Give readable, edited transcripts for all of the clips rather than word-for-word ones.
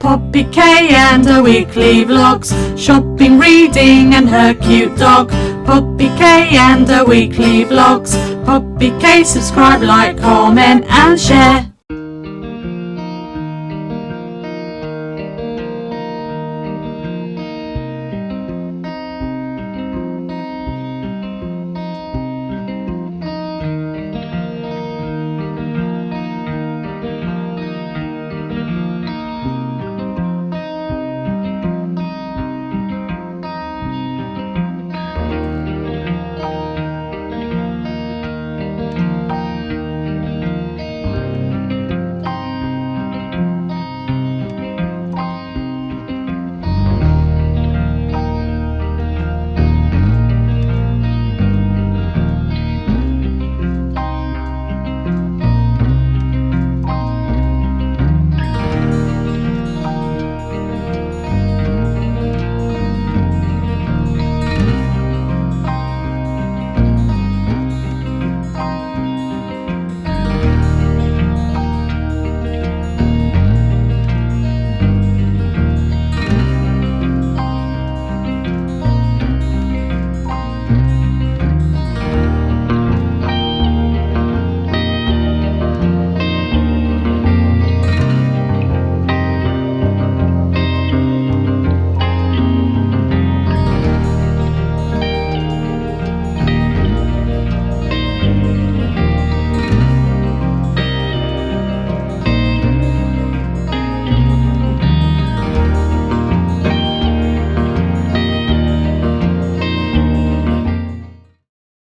Poppy K and her weekly vlogs, shopping, reading and her cute dog. Poppy K and her weekly vlogs. Poppy K, subscribe, like, comment and share.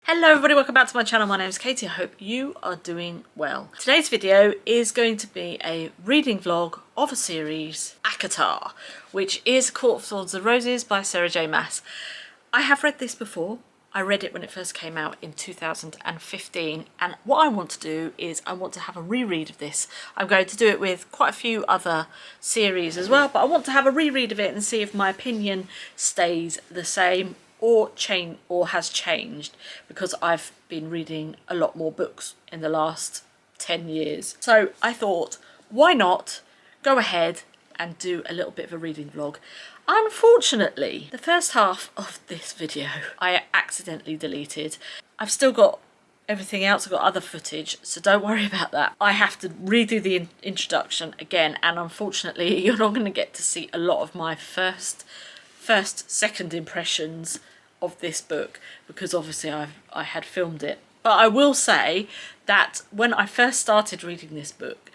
Hello everybody, welcome back to my channel. My name is Katie. I hope you are doing well. Today's video is going to be a reading vlog of a series, ACOTAR, which is Court of Thorns and Roses by Sarah J Maas. I have read this before. I read it when it first came out in 2015, and what I want to do is I want to have a reread of this. I'm going to do it with quite a few other series as well, but I want to have a reread of it and see if my opinion stays the same or has changed, because I've been reading a lot more books in the last 10 years. So I thought, why not go ahead and do a little bit of a reading vlog. Unfortunately, the first half of this video I accidentally deleted. I've still got everything else, I've got other footage, so don't worry about that. I have to redo the introduction again, and unfortunately you're not going to get to see a lot of my second impressions of this book, because obviously I had filmed it. But I will say that when I first started reading this book,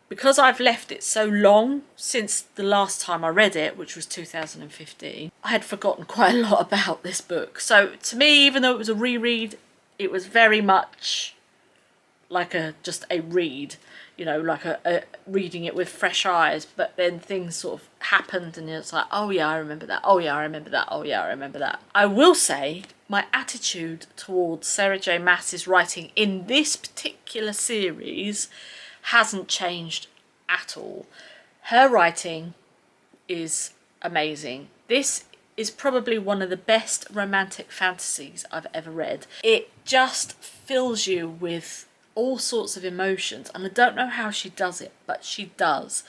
because I've left it so long since the last time I read it, which was 2015, I had forgotten quite a lot about this book. So to me, even though it was a reread, it was very much like just a read, you know, like a reading it with fresh eyes. But then things sort of happened and it's like, oh yeah, I remember that. Oh yeah, I remember that. Oh yeah, I remember that. I will say my attitude towards Sarah J Maas's writing in this particular series hasn't changed at all. Her writing is amazing. This is probably one of the best romantic fantasies I've ever read. It just fills you with all sorts of emotions, and I don't know how she does it, but she does.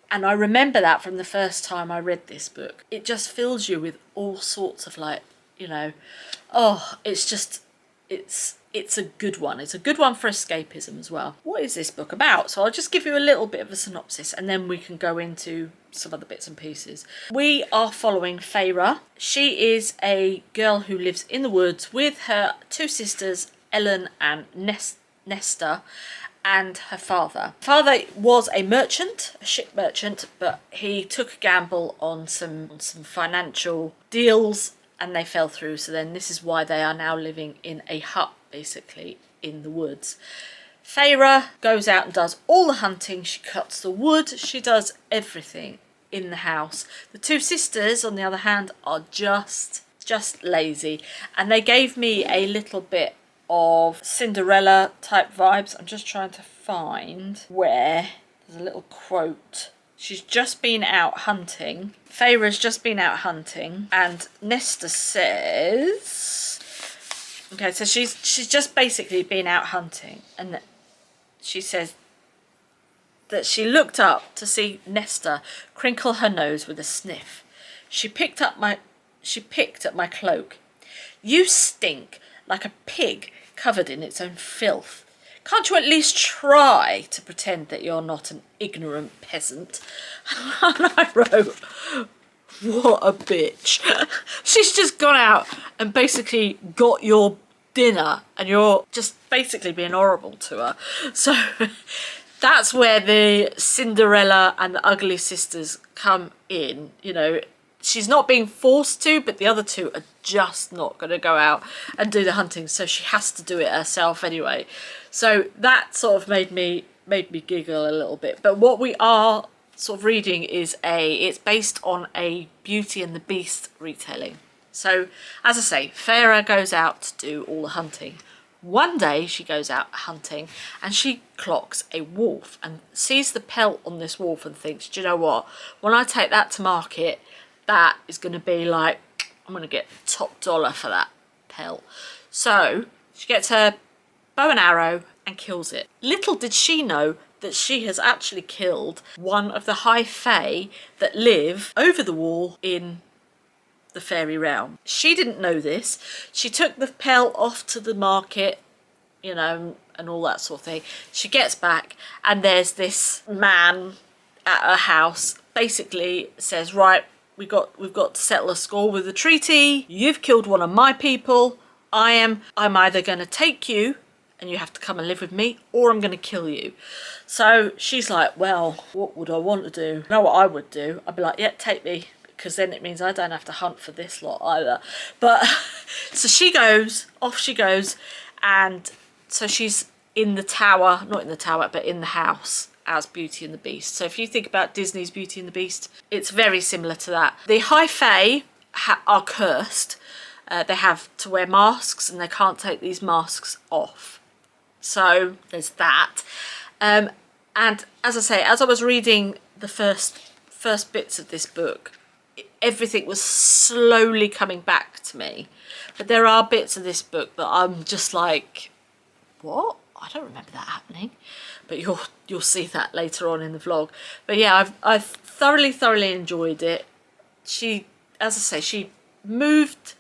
And I remember that from the first time I read this book. It just fills you with all sorts of, like, you know, oh, it's just, it's a good one. It's a good one for escapism as well. What is this book about? So I'll just give you a little bit of a synopsis and then we can go into some other bits and pieces. We are following Feyre. She is a girl who lives in the woods with her two sisters, Ellen and Nesta, and her father. Father was a merchant, a ship merchant, but he took a gamble on some financial deals and they fell through. So then this is why they are now living in a hut, basically, in the woods. Feyre goes out and does all the hunting. She cuts the wood. She does everything in the house. The two sisters, on the other hand, are just lazy. And they gave me a little bit of Cinderella type vibes. I'm just trying to find where there's a little quote. She's just been out hunting. Feyre's just been out hunting, and Nesta says, okay, so she's just basically been out hunting, and she says, that she looked up to see Nesta crinkle her nose with a sniff. She picked at my cloak. You stink like a pig covered in its own filth. Can't you at least try to pretend that you're not an ignorant peasant? And I wrote, what a bitch. She's just gone out and basically got your dinner and you're just basically being horrible to her. So that's where the Cinderella and the ugly sisters come in. You know, she's not being forced to, but the other two are just not going to go out and do the hunting, so she has to do it herself anyway. So that sort of made me giggle a little bit. But what we are sort of reading is it's based on a Beauty and the Beast retelling. So as I say, Farah goes out to do all the hunting. One day she goes out hunting and she clocks a wolf and sees the pelt on this wolf and thinks, do you know what, when I take that to market, that is going to be like, I'm going to get top dollar for that pelt. So she gets her bow and arrow and kills it. Little did she know that she has actually killed one of the high fae that live over the wall in the fairy realm. She didn't know this. She took the pelt off to the market, you know, and all that sort of thing. She gets back and there's this man at her house, basically says, right, we've got to settle a score with the treaty. You've killed one of my people. I'm either going to take you and you have to come and live with me, or I'm going to kill you. So she's like, well, what would I want to do? You know what I would do? I'd be like, yeah, take me, because then it means I don't have to hunt for this lot either. But so off she goes, and so she's in the tower, not in the tower, but in the house as Beauty and the Beast. So if you think about Disney's Beauty and the Beast, it's very similar to that. The high fae are cursed. They have to wear masks and they can't take these masks off. So there's that. And as I say, as I was reading the first bits of this book, everything was slowly coming back to me. But there are bits of this book that I'm just like, what? I don't remember that happening. But you'll see that later on in the vlog. But yeah, I've thoroughly enjoyed it. She, as I say, she moves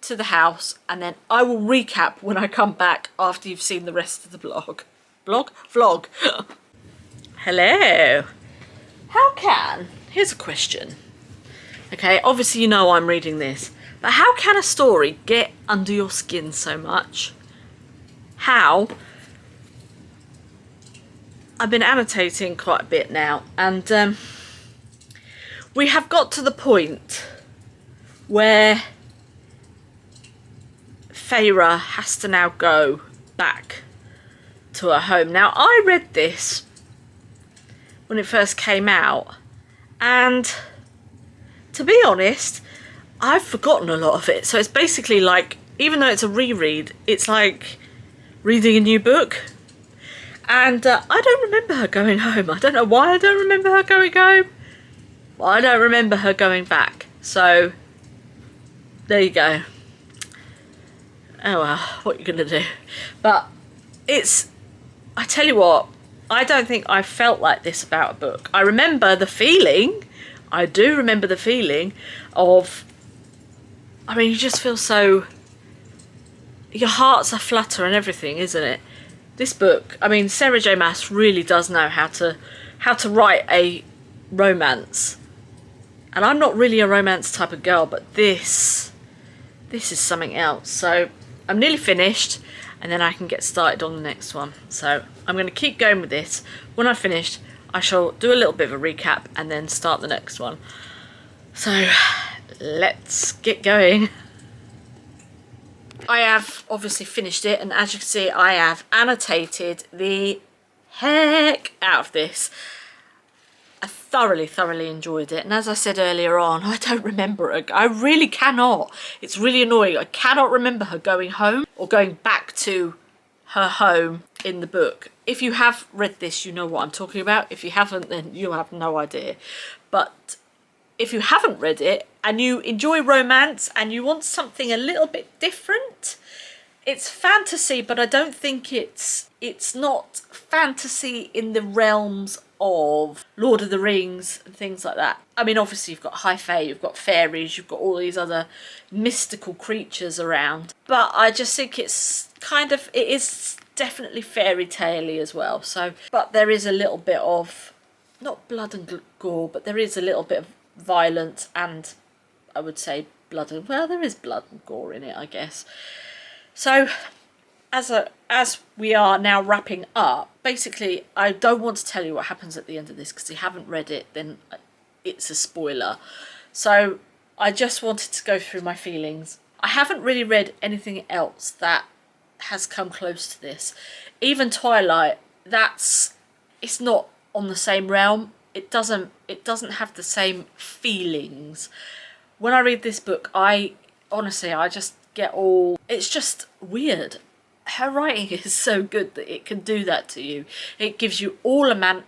to the house, and then I will recap when I come back after you've seen the rest of the vlog. Hello. Here's a question. Okay, obviously you know I'm reading this, but how can a story get under your skin so much? How? I've been annotating quite a bit now, and we have got to the point where Farah has to now go back to her home. Now, I read this when it first came out, and to be honest, I've forgotten a lot of it. So it's basically like, even though it's a reread, it's like reading a new book. And I don't remember her going home. I don't know why I don't remember her going home. Well, I don't remember her going back. So there you go. Oh well, what are you gonna do? But I tell you what, I don't think I felt like this about a book. I remember the feeling, I do remember the feeling of, I mean, you just feel so, your heart's a flutter and everything, isn't it? This book, I mean, Sarah J Maas really does know how to write a romance. And I'm not really a romance type of girl, but this is something else. So I'm nearly finished, and then I can get started on the next one. So I'm going to keep going with this. When I've finished, I shall do a little bit of a recap and then start the next one. So let's get going. I have obviously finished it, and as you can see, I have annotated the heck out of this. I thoroughly enjoyed it, and as I said earlier on, I don't remember her. I really cannot. It's really annoying. I cannot remember her going home or going back to her home in the book. If you have read this, you know what I'm talking about. If you haven't, then you'll have no idea. But if you haven't read it and you enjoy romance and you want something a little bit different, it's fantasy, but I don't think it's not fantasy in the realms of Lord of the Rings and things like that. I mean, obviously you've got high fae, you've got fairies, you've got all these other mystical creatures around, but I just think it's kind of, it is definitely fairy tale-y as well. So, but there is a little bit of, not blood and gore, but there is a little bit of violence, and I would say blood and, well, there is blood and gore in it, I guess. So as we are now wrapping up, basically I don't want to tell you what happens at the end of this, because if you haven't read it, then it's a spoiler. So I just wanted to go through my feelings. I haven't really read anything else that has come close to this. Even Twilight, it's not on the same realm. It doesn't have the same feelings. When I read this book, I just get all, it's just weird. Her writing is so good that it can do that to you. It gives you all amount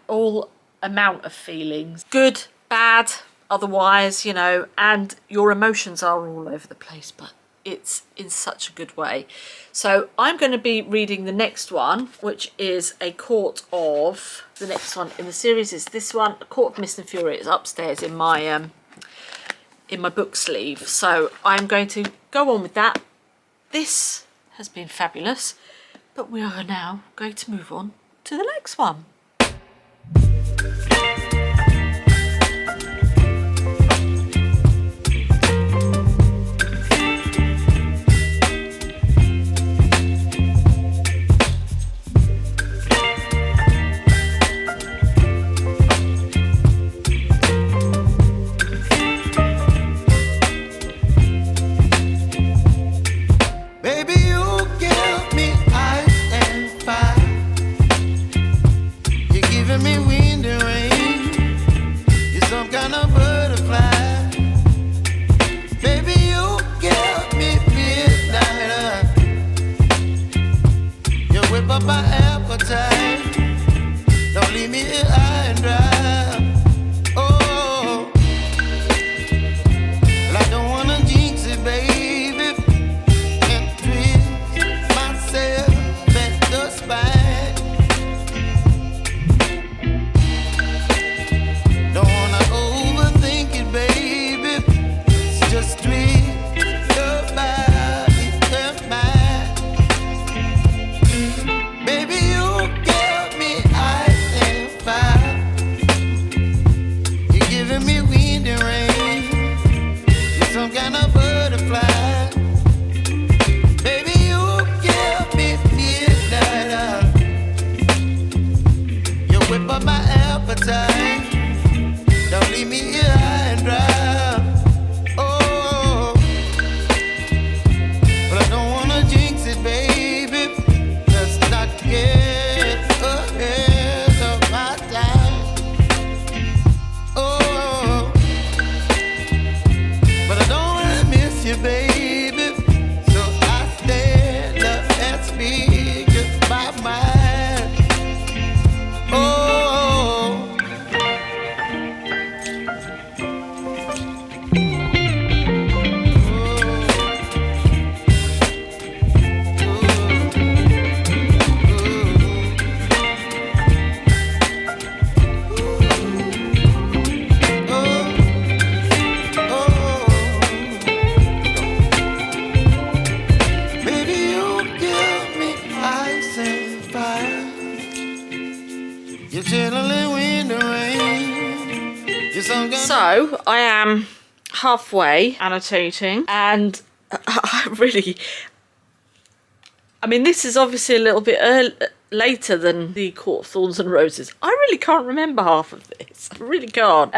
of feelings, good, bad, otherwise, you know, and your emotions are all over the place, but it's in such a good way. So I'm going to be reading the next one, which is the next one in the series is this one, A Court of Mist and Fury. It's upstairs in my book sleeve. So I'm going to go on with that. This has been fabulous, but we are now going to move on to the next one. So I am halfway annotating, and I mean, this is obviously a little bit later than the Court of Thorns and Roses. I really can't remember half of this. I really can't.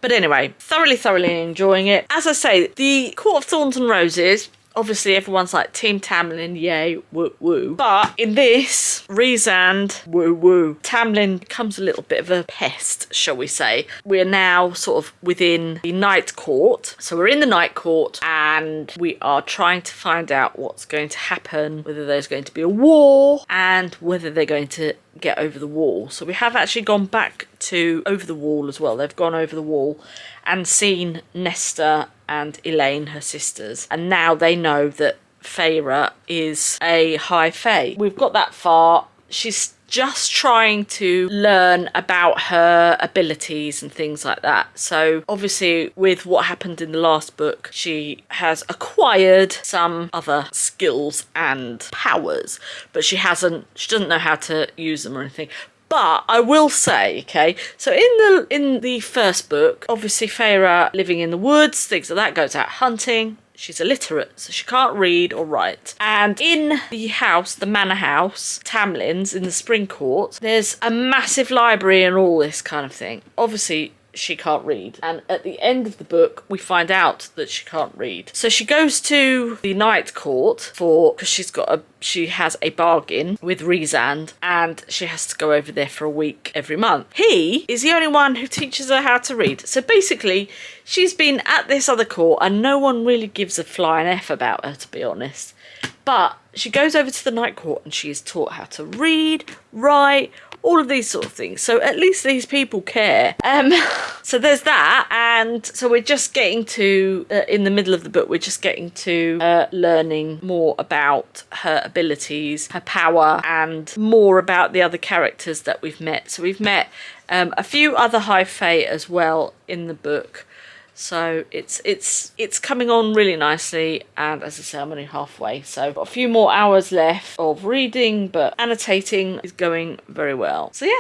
But anyway, thoroughly enjoying it. As I say, the Court of Thorns and Roses, obviously everyone's like Team Tamlin, yay, woo woo. But in this, Rhysand, woo woo. Tamlin becomes a little bit of a pest, shall we say. We're now sort of within the Night Court. So we're in the Night Court and we are trying to find out what's going to happen, whether there's going to be a war and whether they're going to get over the wall. So we have actually gone back to over the wall as well. They've gone over the wall and seen Nesta and Elaine, her sisters, and now they know that Feyre is a high fae. We've got that far. She's just trying to learn about her abilities and things like that. So obviously with what happened in the last book, she has acquired some other skills and powers, but she doesn't know how to use them or anything. But I will say, okay, so in the first book, obviously Feyre living in the woods, things like that, goes out hunting. She's illiterate, so she can't read or write. And in the house, the manor house, Tamlin's, in the Spring Court, there's a massive library and all this kind of thing. Obviously, she can't read. And at the end of the book, we find out that she can't read. So she goes to the Night Court because she has a bargain with Rhysand, and she has to go over there for a week every month. He is the only one who teaches her how to read. So basically, she's been at this other court and no one really gives a flying F about her, to be honest. But she goes over to the Night Court and she is taught how to read, write, all of these sort of things. So at least these people care. So there's that. And so we're just getting to, in the middle of the book, we're just getting to learning more about her abilities, her power, and more about the other characters that we've met. So we've met a few other high fae as well in the book. So it's coming on really nicely, and as I say, I'm only halfway, so I've got a few more hours left of reading, but annotating is going very well. So yeah.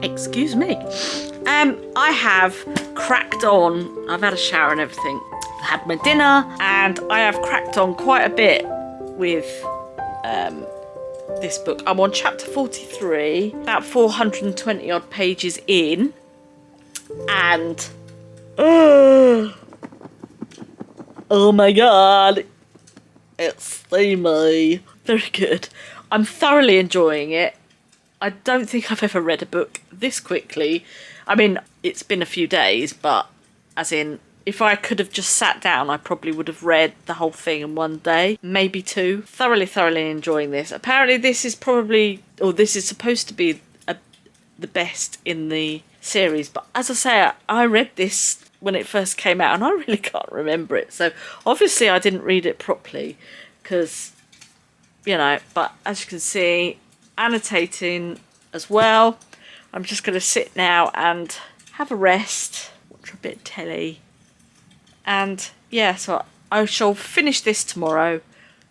Excuse me. I have cracked on. I've had a shower and everything. Had my dinner, and I have cracked on quite a bit with this book. I'm on chapter 43, about 420 odd pages in, and oh my god, it's steamy. Very good. I'm thoroughly enjoying it. I don't think I've ever read a book this quickly. I mean, it's been a few days, but as in, if I could have just sat down, I probably would have read the whole thing in one day, maybe two. Thoroughly enjoying this. Apparently this is supposed to be the best in the series, but as I say, I read this when it first came out and I really can't remember it. So obviously I didn't read it properly because, you know, but as you can see, annotating as well. I'm just going to sit now and have a rest, watch a bit of telly, and yeah, so I shall finish this tomorrow,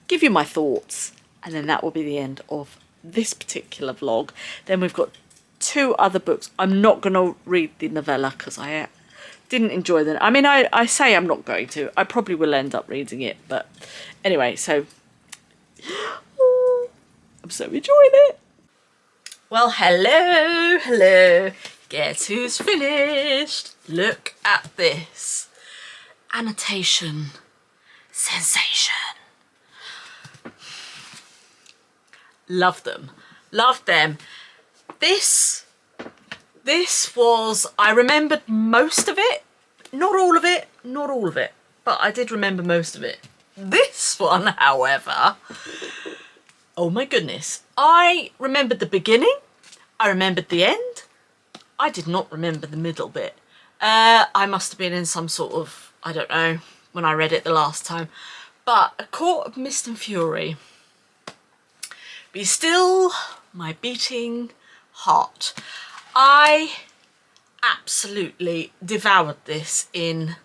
give you my thoughts, and then that will be the end of this particular vlog. Then we've got two other books. I'm not going to read the novella because I didn't enjoy them. I mean, I say I'm not going to. I probably will end up reading it, but anyway, so I'm so enjoying it. Well, hello. Guess who's finished? Look at this. Annotation sensation. Loved them. Loved them. This was, I remembered most of it. Not all of it, not all of it, but I did remember most of it. This one, however, oh my goodness. I remembered the beginning. I remembered the end. I did not remember the middle bit. I must have been in some sort of, I don't know, when I read it the last time. But A Court of Mist and Fury. Be still my beating heart. I absolutely devoured this in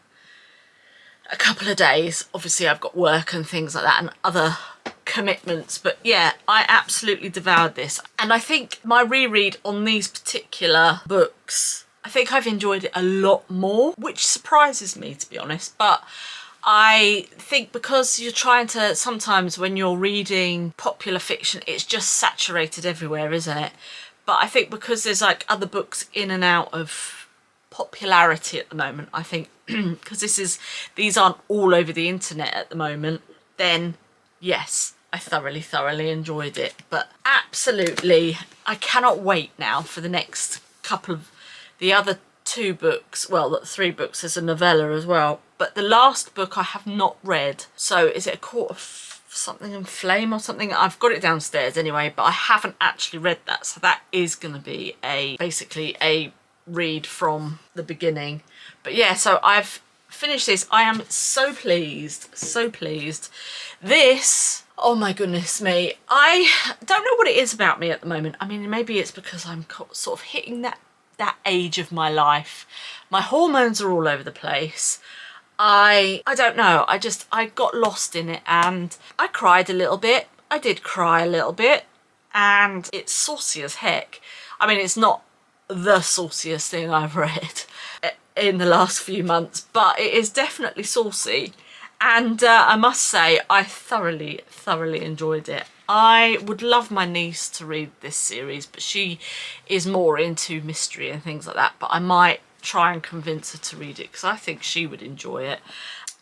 a couple of days. Obviously I've got work and things like that and other commitments, but yeah, I absolutely devoured this. And I think my reread on these particular books, I think I've enjoyed it a lot more, which surprises me, to be honest. But I think because you're trying to, sometimes when you're reading popular fiction, it's just saturated everywhere, isn't it? But I think because there's like other books in and out of popularity at the moment, I think because these aren't all over the internet at the moment, then yes, I thoroughly enjoyed it. But absolutely, I cannot wait now for the next couple of the other 2 books. Well, 3 books, there's a novella as well. But the last book I have not read. So is it A Court of something in Flame or something? I've got it downstairs anyway, but I haven't actually read that. So that is going to be basically a read from the beginning. But yeah, so I've finished this. I am so pleased, so pleased. This, oh my goodness me, I don't know what it is about me at the moment. I mean, maybe it's because I'm sort of hitting that age of my life. My hormones are all over the place. I don't know, I got lost in it and I cried a little bit. I did cry a little bit, and it's saucy as heck. I mean, it's not the sauciest thing I've read in the last few months, but it is definitely saucy. And I must say, I thoroughly enjoyed it. I would love my niece to read this series, but she is more into mystery and things like that. But I might try and convince her to read it because I think she would enjoy it.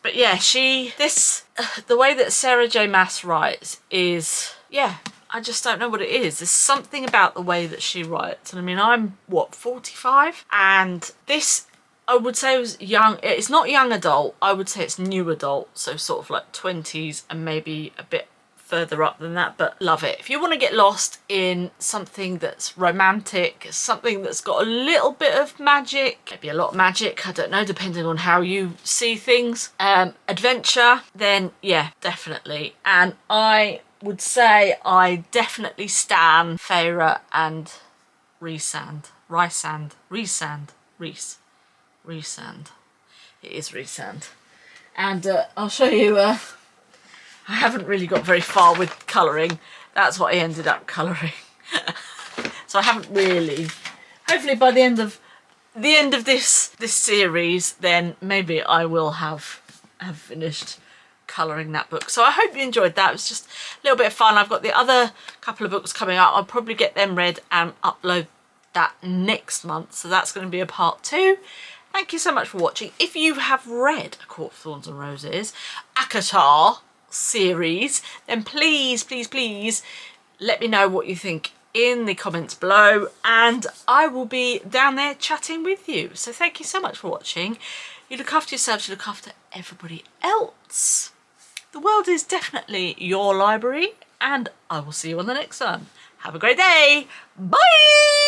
But yeah, the way that Sarah J Maas writes is, yeah, I just don't know what it is. There's something about the way that she writes. And I mean, I'm, what, 45? And this, I would say, was young. It's not young adult. I would say it's new adult. So sort of like 20s and maybe a bit further up than that, but love it. If you want to get lost in something that's romantic, something that's got a little bit of magic, maybe a lot of magic, I don't know, depending on how you see things, adventure, then yeah, definitely. And I would say I definitely stan Feyre and Rhysand. It is Rhysand. And I'll show you, I haven't really got very far with colouring. That's what I ended up colouring. So I haven't really. Hopefully by the end of this series, then maybe I will have finished colouring that book. So I hope you enjoyed that. It was just a little bit of fun. I've got the other couple of books coming up. I'll probably get them read and upload that next month. So that's going to be a part 2. Thank you so much for watching. If you have read A Court of Thorns and Roses, ACOTAR series, then please let me know what you think in the comments below, and I will be down there chatting with you. So thank you so much for watching. You look after yourselves, you look after everybody else. The world is definitely your library, and I will see you on the next one. Have a great day. Bye.